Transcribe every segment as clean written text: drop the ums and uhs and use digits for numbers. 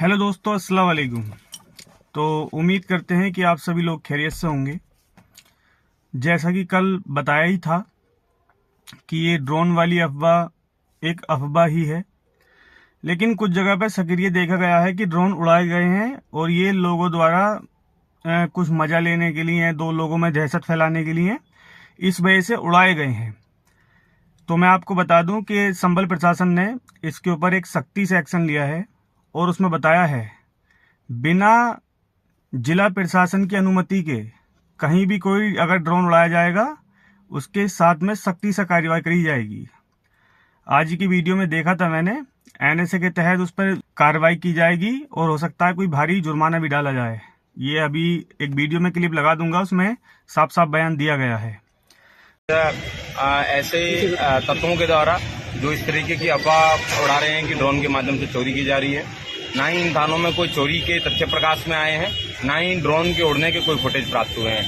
Hello दोस्तों, अस्सलाम वालेकुम। तो उम्मीद करते हैं कि आप सभी लोग खैरियत से होंगे। जैसा कि कल बताया ही था कि ये ड्रोन वाली अफवाह एक अफवाह ही है, लेकिन कुछ जगह पर सक्रिय देखा गया है कि ड्रोन उड़ाए गए हैं और ये लोगों द्वारा कुछ मजा लेने के लिए, दो लोगों में दहशत फैलाने के लिए इस वजह से उड़ाए गए हैं। तो मैं आपको बता दूं कि संभल प्रशासन ने इसके ऊपर एक सख्ती से एक्शन लिया है और उसमें बताया है बिना जिला प्रशासन की अनुमति के कहीं भी कोई अगर ड्रोन उड़ाया जाएगा उसके साथ में सख्ती से कार्रवाई करी जाएगी। आज की वीडियो में देखा था मैंने, एनएसए के तहत उस पर कार्रवाई की जाएगी और हो सकता है कोई भारी जुर्माना भी डाला जाए। ये अभी एक वीडियो में क्लिप लगा दूंगा, उसमें साफ साफ बयान दिया गया है। ऐसे तत्वों के द्वारा जो इस तरीके की अफवाह उड़ा रहे हैं कि ड्रोन के माध्यम से चोरी की जा रही है, ना ही इन थानों में कोई चोरी के तथ्य प्रकाश में आए हैं, ना ही ड्रोन के उड़ने के कोई फुटेज प्राप्त हुए हैं।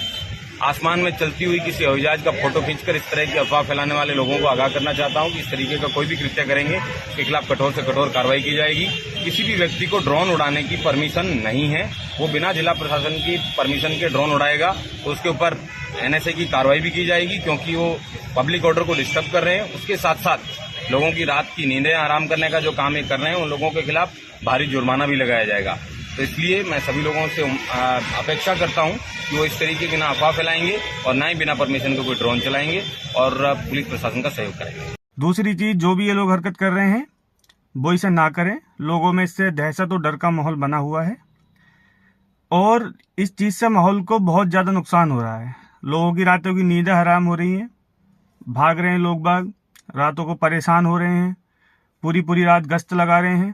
आसमान में चलती हुई किसी हवाई जहाज का फोटो खींचकर इस तरह की अफवाह फैलाने वाले लोगों को आगाह करना चाहता हूं कि इस तरीके का कोई भी कृत्य करेंगे उसके खिलाफ कठोर से कठोर कार्रवाई की जाएगी। किसी भी व्यक्ति को ड्रोन उड़ाने की परमिशन नहीं है, वो बिना जिला प्रशासन की परमिशन के ड्रोन उड़ाएगा तो उसके ऊपर एनएसए की कार्रवाई भी की जाएगी, क्योंकि वो पब्लिक ऑर्डर को डिस्टर्ब कर रहे हैं। उसके साथ साथ लोगों की रात की नींदें आराम करने का जो काम ये कर रहे हैं, उन लोगों के खिलाफ भारी जुर्माना भी लगाया जाएगा। तो इसलिए मैं सभी लोगों से अपेक्षा करता हूं कि वो इस तरीके की ना अफवाह फैलाएंगे और ना ही बिना परमिशन के कोई ड्रोन चलाएंगे और पुलिस प्रशासन का सहयोग करेंगे। दूसरी चीज, जो भी ये लोग हरकत कर रहे हैं वो इसे ना करें। लोगों में इससे दहशत और डर का माहौल बना हुआ है और इस चीज से माहौल को बहुत ज्यादा नुकसान हो रहा है। लोगों की रातों की नींदें हराम हो रही हैं, भाग रहे हैं लोग बाग, रातों को परेशान हो रहे हैं, पूरी पूरी रात गश्त लगा रहे हैं।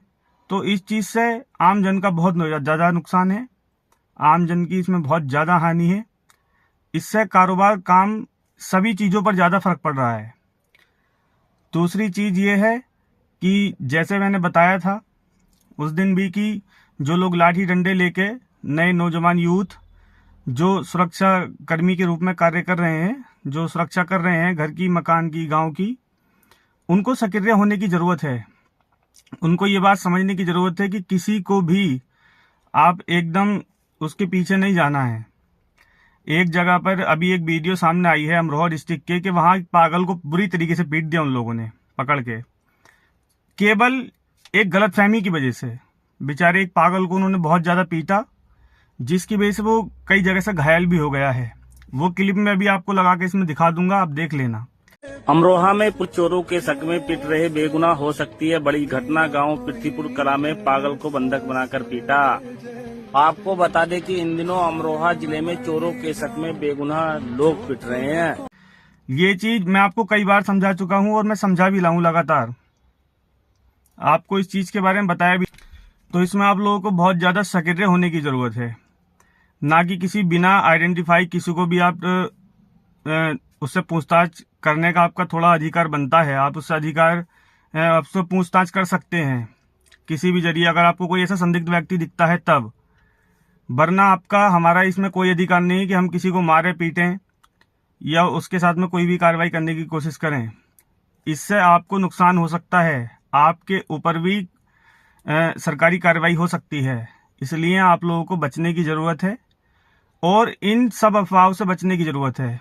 तो इस चीज से आम जन का बहुत ज्यादा नुकसान है, आम जन की इसमें बहुत ज्यादा हानि है। इससे कारोबार, काम, सभी चीजों पर ज्यादा फर्क पड़ रहा है। दूसरी चीज ये है कि जैसे मैंने बताया था उस दिन भी कि जो लोग लाठी डंडे लेके, नए नौजवान यूथ जो सुरक्षा कर्मी के रूप में कार्य कर रहे हैं, जो सुरक्षा कर रहे हैं घर की, मकान की, गांव की, उनको सक्रिय होने की जरूरत है। उनको ये बात समझने की जरूरत है कि किसी को भी आप एकदम उसके पीछे नहीं जाना है। एक जगह पर अभी एक वीडियो सामने आई है अमरोहा डिस्ट्रिक्ट के, कि वहां पागल को बुरी तरीके से पीट दिया उन लोगों ने पकड़ के, केवल एक गलतफहमी की वजह से। बेचारे एक पागल को उन्होंने बहुत ज्यादा पीटा, जिसकी वजह से वो कई जगह से घायल भी हो गया है। वो क्लिप में अभी आपको लगा के इसमें दिखा दूंगा, आप देख लेना। अमरोहा में कुछ चोरों के शक में पिट रहे बेगुनाह हो सकती है बड़ी घटना। गांव पृथ्वीपुर कला में पागल को बंधक बनाकर पीटा। आपको बता दें कि इन दिनों अमरोहा जिले में चोरों के शक में बेगुनाह लोग पिट रहे हैं। ये चीज मैं आपको कई बार समझा चुका हूं और मैं समझा भी लाऊं लगातार, आपको इस चीज के बारे में बताया भी। तो इसमें आप लोगों को बहुत ज्यादा सक्रिय होने की जरूरत है, ना कि किसी बिना आइडेंटिफाई किसी को भी आप उससे पूछताछ करने का आपका थोड़ा अधिकार बनता है। आप उससे पूछताछ कर सकते हैं किसी भी जरिए, अगर आपको कोई ऐसा संदिग्ध व्यक्ति दिखता है तब। वरना आपका, हमारा इसमें कोई अधिकार नहीं कि हम किसी को मारे, पीटें या उसके साथ में कोई भी कार्रवाई करने की कोशिश करें। इससे आपको नुकसान हो सकता है, आपके ऊपर भी सरकारी कार्रवाई हो सकती है। इसलिए आप लोगों को बचने की जरूरत है और इन सब अफवाहों से बचने की जरूरत है।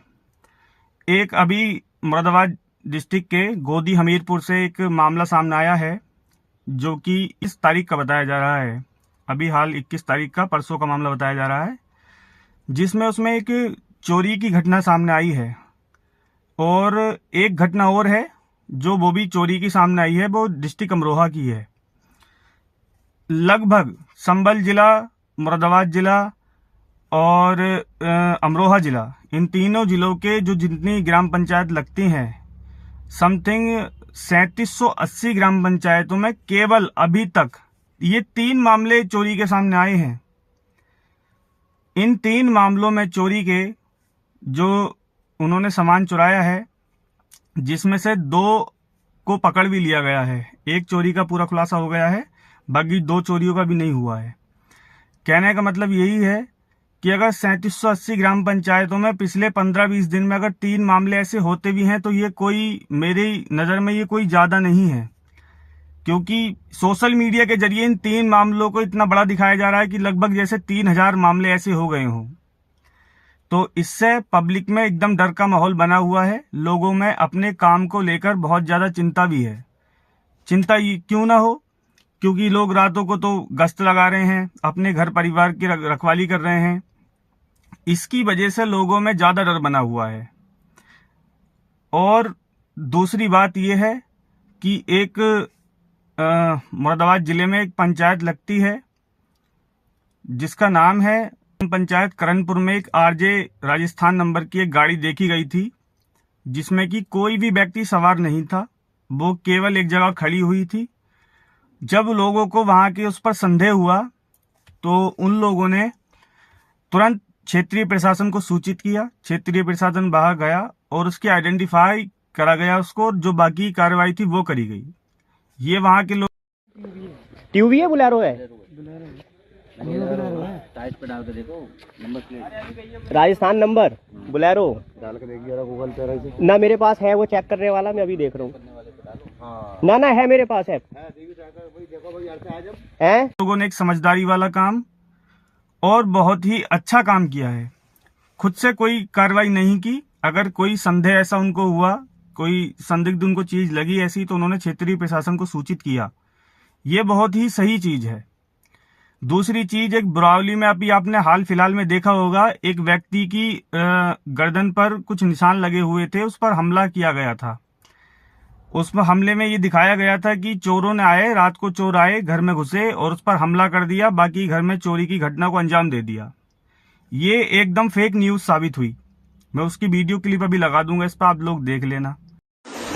एक अभी मुरादाबाद डिस्ट्रिक्ट के गोदी हमीरपुर से एक मामला सामने आया है, जो कि इस तारीख का बताया जा रहा है, अभी हाल 21 तारीख का, परसों का मामला बताया जा रहा है, जिसमें उसमें एक चोरी की घटना सामने आई है। और एक घटना और है जो वो भी चोरी की सामने आई है, वो डिस्ट्रिक्ट अमरोहा की है। लगभग संभल जिला, मुरादाबाद जिला और अमरोहा जिला, इन तीनों जिलों के जो जितनी ग्राम पंचायत लगती हैं, समथिंग 3780 ग्राम पंचायतों में केवल अभी तक ये 3 मामले चोरी के सामने आए हैं। इन 3 मामलों में चोरी के जो उन्होंने सामान चुराया है, जिसमें से 2 को पकड़ भी लिया गया है। एक चोरी का पूरा खुलासा हो गया है, बाकी 2 चोरियों का भी नहीं हुआ है। कहने का मतलब यही है कि अगर 3780 ग्राम पंचायतों में पिछले 15-20 दिन में अगर 3 मामले ऐसे होते भी हैं, तो ये कोई, मेरी नज़र में ये कोई ज़्यादा नहीं है। क्योंकि सोशल मीडिया के जरिए इन 3 मामलों को इतना बड़ा दिखाया जा रहा है कि लगभग जैसे 3000 मामले ऐसे हो गए हों। तो इससे पब्लिक में एकदम डर का माहौल बना हुआ है। लोगों में अपने काम को लेकर बहुत ज़्यादा चिंता भी है। चिंता ये क्यों ना हो, क्योंकि लोग रातों को तो गश्त लगा रहे हैं, अपने घर परिवार की रखवाली कर रहे हैं। इसकी वजह से लोगों में ज़्यादा डर बना हुआ है। और दूसरी बात यह है कि एक मुरादाबाद जिले में एक पंचायत लगती है जिसका नाम है पंचायत करणपुर में एक आरजे राजस्थान नंबर की एक गाड़ी देखी गई थी, जिसमें कि कोई भी व्यक्ति सवार नहीं था। वो केवल एक जगह खड़ी हुई थी। जब लोगों को वहां के उस पर संदेह हुआ तो उन लोगों ने तुरंत क्षेत्रीय प्रशासन को सूचित किया। क्षेत्रीय प्रशासन वहां गया और उसकी आइडेंटिफाई करा गया उसको, और जो बाकी कार्रवाई थी वो करी गई। ये वहां के लोग ट्यूबी है, बुलेरो है, टाइट पे डाल के देखो number plate, Rajasthan number Bolero डाल के देखिए जरा गूगल पे। ना मेरे पास है, वो चेक करने वाला मैं अभी देख रहा हूँ। ना है मेरे पास है। लोगों ने एक समझदारी वाला काम और बहुत ही अच्छा काम किया है। खुद से कोई कार्रवाई नहीं की। अगर कोई संदेह ऐसा उनको हुआ, कोई संदिग्ध उनको चीज लगी ऐसी, तो उन्होंने क्षेत्रीय प्रशासन को सूचित किया। ये बहुत ही सही चीज है। दूसरी चीज, एक बुरावली में अभी आपने हाल फिलहाल में देखा होगा, एक व्यक्ति की गर्दन पर कुछ निशान लगे हुए थे, उस पर हमला किया गया था। उसमें हमले में ये दिखाया गया था कि चोरों ने आए, रात को चोर आए, घर में घुसे और उस पर हमला कर दिया, बाकी घर में चोरी की घटना को अंजाम दे दिया। ये एकदम फेक न्यूज साबित हुई। मैं उसकी वीडियो क्लिप अभी लगा दूंगा, इस पर आप लोग देख लेना।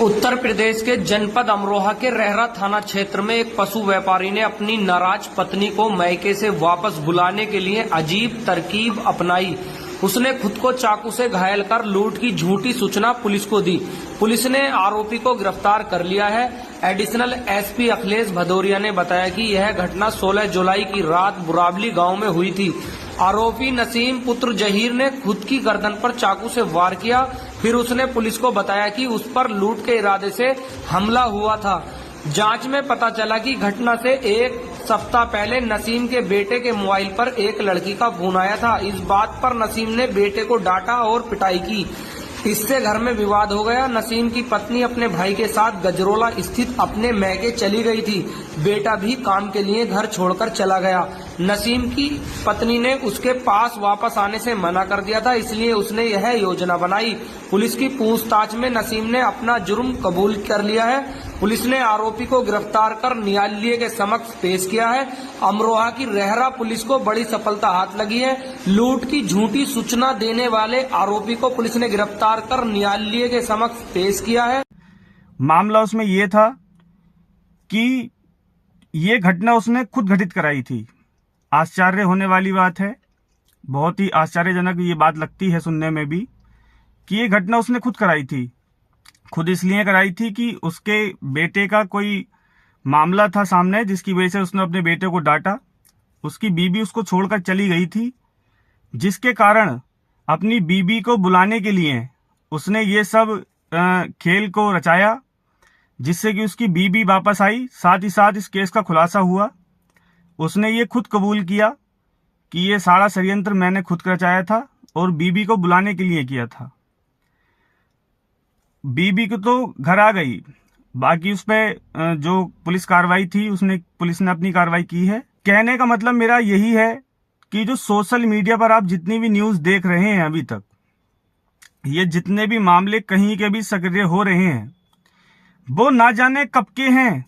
उत्तर प्रदेश के जनपद अमरोहा के रहरा थाना क्षेत्र में एक पशु व्यापारी ने अपनी नाराज पत्नी को मैके से वापस बुलाने के लिए अजीब तरकीब अपनाई। उसने खुद को चाकू से घायल कर लूट की झूठी सूचना पुलिस को दी। पुलिस ने आरोपी को गिरफ्तार कर लिया है। एडिशनल एसपी अखिलेश भदौरिया ने बताया कि यह घटना 16 जुलाई की रात बुरावली गांव में हुई थी। आरोपी नसीम पुत्र जहीर ने खुद की गर्दन पर चाकू से वार किया। फिर उसने पुलिस को बताया कि उस पर लूट के इरादे से हमला हुआ था। जांच में पता चला कि घटना से एक सप्ताह पहले नसीम के बेटे के मोबाइल पर एक लड़की का फोन आया था। इस बात पर नसीम ने बेटे को डांटा और पिटाई की। इससे घर में विवाद हो गया। नसीम की पत्नी अपने भाई के साथ गजरोला स्थित अपने मैके चली गई थी। बेटा भी काम के लिए घर छोड़कर चला गया। नसीम की पत्नी ने उसके पास वापस आने से मना कर दिया था, इसलिए उसने यह योजना बनाई। पुलिस की पूछताछ में नसीम ने अपना जुर्म कबूल कर लिया है। पुलिस ने आरोपी को गिरफ्तार कर न्यायालय के समक्ष पेश किया है। अमरोहा की रहरा पुलिस को बड़ी सफलता हाथ लगी है। लूट की झूठी सूचना देने वाले आरोपी को पुलिस ने गिरफ्तार कर न्यायालय के समक्ष पेश किया है। मामला उसमें यह था कि ये घटना उसने खुद घटित कराई थी। आश्चर्य होने वाली बात है, बहुत ही आश्चर्यजनक ये बात लगती है सुनने में भी, कि ये घटना उसने खुद कराई थी। खुद इसलिए कराई थी कि उसके बेटे का कोई मामला था सामने, जिसकी वजह से उसने अपने बेटे को डांटा। उसकी बीबी उसको छोड़कर चली गई थी, जिसके कारण अपनी बीबी को बुलाने के लिए उसने ये सब खेल को रचाया, जिससे कि उसकी बीबी वापस आई। साथ ही साथ इस केस का खुलासा हुआ। उसने ये खुद कबूल किया कि ये सारा षड्यंत्र मैंने खुद रचाया था और बीबी को बुलाने के लिए किया था। बीबी को तो घर आ गई, बाकी उस पर जो पुलिस कार्रवाई थी पुलिस ने अपनी कार्रवाई की है। कहने का मतलब मेरा यही है कि जो सोशल मीडिया पर आप जितनी भी न्यूज देख रहे हैं अभी तक, ये जितने भी मामले कहीं के भी सक्रिय हो रहे हैं, वो ना जाने कब के हैं।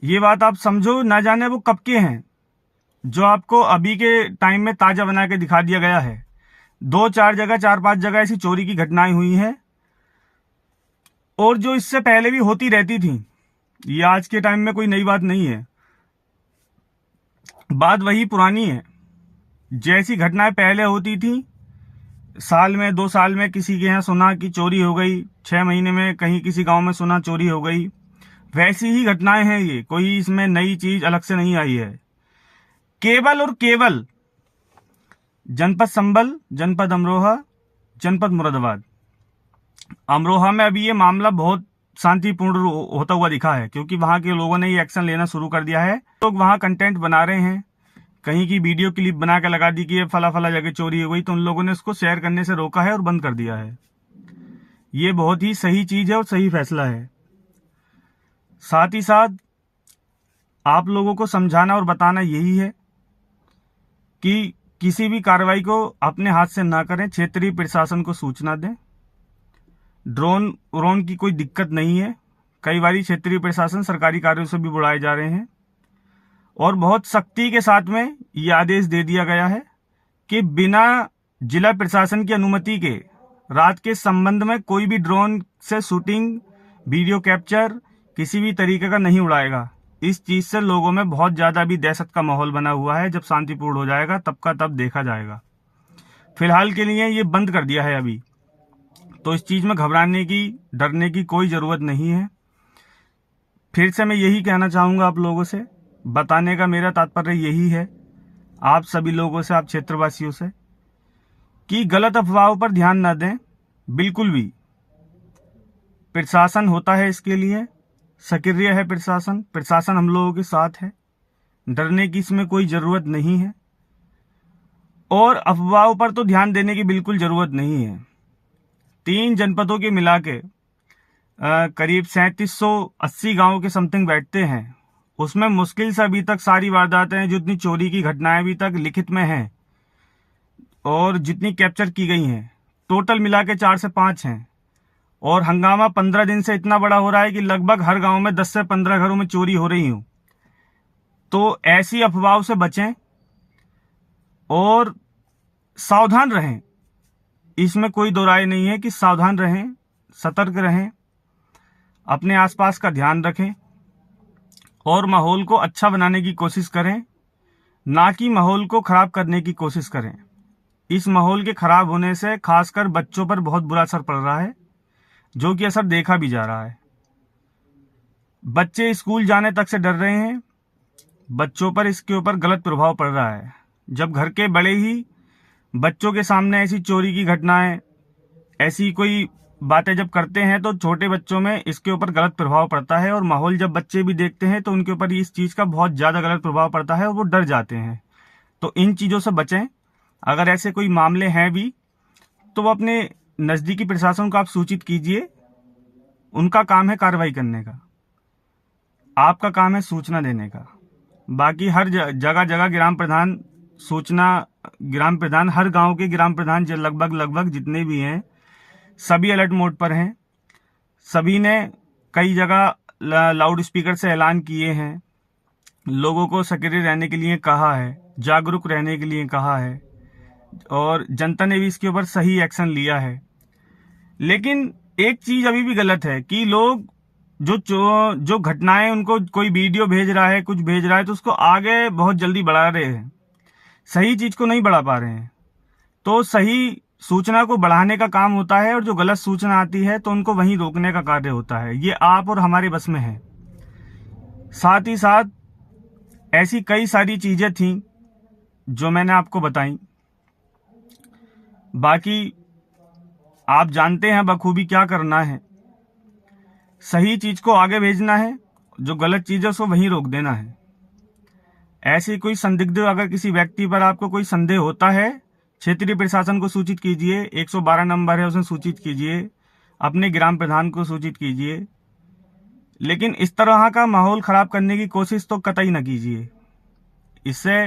ये बात आप समझो, ना जाने वो कब के हैं, जो आपको अभी के टाइम में ताजा बना के दिखा दिया गया है। 2-4 जगह, 4-5 जगह ऐसी चोरी की घटनाएं हुई हैं, और जो इससे पहले भी होती रहती थी। ये आज के टाइम में कोई नई बात नहीं है, बात वही पुरानी है। जैसी घटनाएं पहले होती थी, साल में 2 साल में किसी के यहाँ सुना कि चोरी हो गई, 6 महीने में कहीं किसी गांव में सुना चोरी हो गई, वैसी ही घटनाएं हैं ये। कोई इसमें नई चीज अलग से नहीं आई है। केवल और केवल जनपद संभल, जनपद अमरोहा, जनपद मुरादाबाद, अमरोहा में अभी ये मामला बहुत शांतिपूर्ण होता हुआ दिखा है, क्योंकि वहां के लोगों ने ये एक्शन लेना शुरू कर दिया है। लोग वहां कंटेंट बना रहे हैं, कहीं की वीडियो क्लिप बना के लगा दी कि ये फला फला जगह चोरी हो गई, तो उन लोगों ने उसको शेयर करने से रोका है और बंद कर दिया है। ये बहुत ही सही चीज है और सही फैसला है। साथ ही साथ आप लोगों को समझाना और बताना यही है कि किसी भी कार्रवाई को अपने हाथ से ना करें, क्षेत्रीय प्रशासन को सूचना दें। ड्रोन की कोई दिक्कत नहीं है। कई बार क्षेत्रीय प्रशासन सरकारी कार्यों से भी बुलाए जा रहे हैं और बहुत सख्ती के साथ में ये आदेश दे दिया गया है कि बिना जिला प्रशासन की अनुमति के रात के संबंध में कोई भी ड्रोन से शूटिंग, वीडियो कैप्चर किसी भी तरीके का नहीं उड़ाएगा। इस चीज से लोगों में बहुत ज्यादा भी दहशत का माहौल बना हुआ है। जब शांतिपूर्ण हो जाएगा तब का तब देखा जाएगा। फिलहाल के लिए ये बंद कर दिया है अभी, तो इस चीज में घबराने की, डरने की कोई जरूरत नहीं है। फिर से मैं यही कहना चाहूंगा आप लोगों से, बताने का मेरा तात्पर्य यही है आप सभी लोगों से, आप क्षेत्रवासियों से, कि गलत अफवाहों पर ध्यान न दें बिल्कुल भी। प्रशासन होता है इसके लिए, सक्रिय है प्रशासन हम लोगों के साथ है, डरने की इसमें कोई जरूरत नहीं है और अफवाहों पर तो ध्यान देने की बिल्कुल जरूरत नहीं है। 3 जनपदों के मिला के करीब 3780 गांवों के समथिंग बैठते हैं। उसमें मुश्किल से अभी तक सारी वारदातें, जितनी चोरी की घटनाएं अभी तक लिखित में हैं और जितनी कैप्चर की गई हैं, टोटल मिला के 4 से 5 हैं। और हंगामा 15 दिन से इतना बड़ा हो रहा है कि लगभग हर गांव में 10 से 15 घरों में चोरी हो रही हूं। तो ऐसी अफवाहों से बचें और सावधान रहें। इसमें कोई दो राय नहीं है कि सावधान रहें, सतर्क रहें, अपने आसपास का ध्यान रखें और माहौल को अच्छा बनाने की कोशिश करें, ना कि माहौल को खराब करने की कोशिश करें। इस माहौल के खराब होने से खासकर बच्चों पर बहुत बुरा असर पड़ रहा है, जो कि असर देखा भी जा रहा है। बच्चे स्कूल जाने तक से डर रहे हैं। बच्चों पर इसके ऊपर गलत प्रभाव पड़ रहा है। जब घर के बड़े ही बच्चों के सामने ऐसी चोरी की घटनाएं, ऐसी कोई बातें जब करते हैं, तो छोटे बच्चों में इसके ऊपर गलत प्रभाव पड़ता है और माहौल जब बच्चे भी देखते हैं तो उनके ऊपर इस चीज का बहुत ज्यादा गलत प्रभाव पड़ता है और वो डर जाते हैं। तो इन चीजों से बचें। अगर ऐसे कोई मामले हैं भी तो वो अपने नजदीकी प्रशासन को आप सूचित कीजिए। उनका काम है कार्रवाई करने का, आपका काम है सूचना देने का। बाकी हर जगह जगह ग्राम प्रधान हर गांव के ग्राम प्रधान लगभग जितने भी हैं सभी अलर्ट मोड पर हैं। सभी ने कई जगह लाउड स्पीकर से ऐलान किए हैं, लोगों को सक्रिय रहने के लिए कहा है, जागरूक रहने के लिए कहा है और जनता ने भी इसके ऊपर सही एक्शन लिया है। लेकिन एक चीज अभी भी गलत है कि लोग जो घटनाएं, उनको कोई वीडियो भेज रहा है, कुछ भेज रहा है, तो उसको आगे बहुत जल्दी बढ़ा रहे हैं, सही चीज को नहीं बढ़ा पा रहे हैं। तो सही सूचना को बढ़ाने का काम होता है और जो गलत सूचना आती है तो उनको वहीं रोकने का कार्य होता है। ये आप और हमारे बस में है। साथ ही साथ ऐसी कई सारी चीजें थी जो मैंने आपको बताई। बाकी आप जानते हैं बखूबी क्या करना है। सही चीज को आगे भेजना है, जो गलत चीज है उसको वहीं रोक देना है। ऐसी कोई संदिग्ध अगर किसी व्यक्ति पर आपको कोई संदेह होता है, क्षेत्रीय प्रशासन को सूचित कीजिए। 112 नंबर है, उसे सूचित कीजिए, अपने ग्राम प्रधान को सूचित कीजिए। लेकिन इस तरह का माहौल खराब करने की कोशिश तो कतई न कीजिए। इससे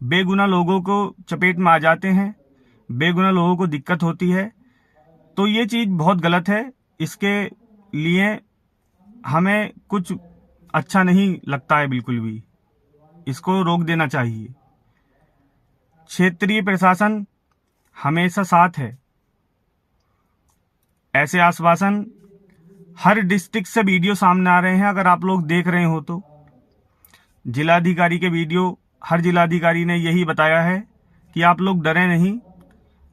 बेगुनाह लोगों को चपेट में आ जाते हैं, बेगुनाह लोगों को दिक्कत होती है। तो ये चीज बहुत गलत है। इसके लिए हमें कुछ अच्छा नहीं लगता है बिल्कुल भी। इसको रोक देना चाहिए। क्षेत्रीय प्रशासन हमेशा साथ है। ऐसे आश्वासन हर डिस्ट्रिक्ट से वीडियो सामने आ रहे हैं। अगर आप लोग देख रहे हो तो जिलाधिकारी के वीडियो, हर जिलाधिकारी ने यही बताया है कि आप लोग डरे नहीं।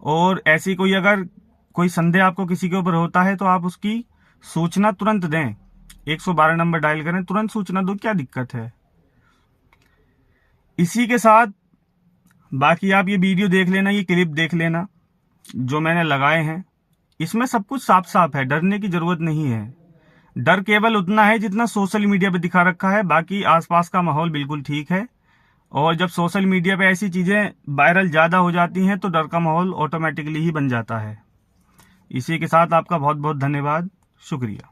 और ऐसी कोई अगर कोई संदेह आपको किसी के ऊपर होता है तो आप उसकी सूचना तुरंत दें। 112 नंबर डायल करें, तुरंत सूचना दो, क्या दिक्कत है। इसी के साथ बाकी आप ये वीडियो देख लेना, ये क्लिप देख लेना जो मैंने लगाए हैं। इसमें सब कुछ साफ साफ है, डरने की जरूरत नहीं है। डर केवल उतना है जितना सोशल मीडिया पे दिखा रखा है, बाकी आसपास का माहौल बिल्कुल ठीक है। और जब सोशल मीडिया पे ऐसी चीज़ें वायरल ज़्यादा हो जाती हैं तो डर का माहौल ऑटोमेटिकली ही बन जाता है। इसी के साथ आपका बहुत बहुत धन्यवाद, शुक्रिया।